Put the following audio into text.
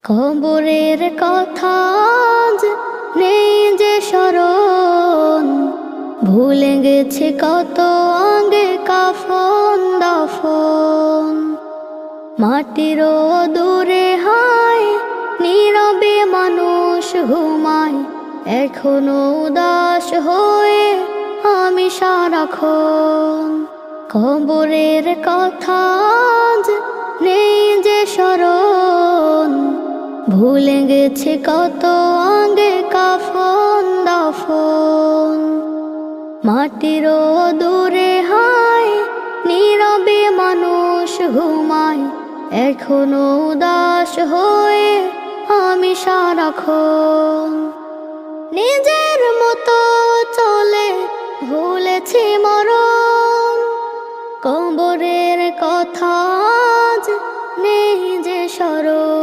কবরের কথা আজ নেই যে স্মরণ, ভুলে গেছে কত আগে কাফন দাফন। মাটিরও দূরে হায় নীরবে মানুষ ঘুমায়, এখনো উদাস হয়ে আমি সারাক্ষণ। কবরের কথা আজ নেই যে স্মরণ, ভুলে গেছে কত আগে কাফন দাফন। মাটিরও দূরে হায় নীরবে মানুষ ঘুমায়, এখনো উদাস হয়ে আমি সারাক্ষণ। নিজের মতো চলে ভুলেছি মরণ, কবরের কথা আজ নেই যে স্মরণ।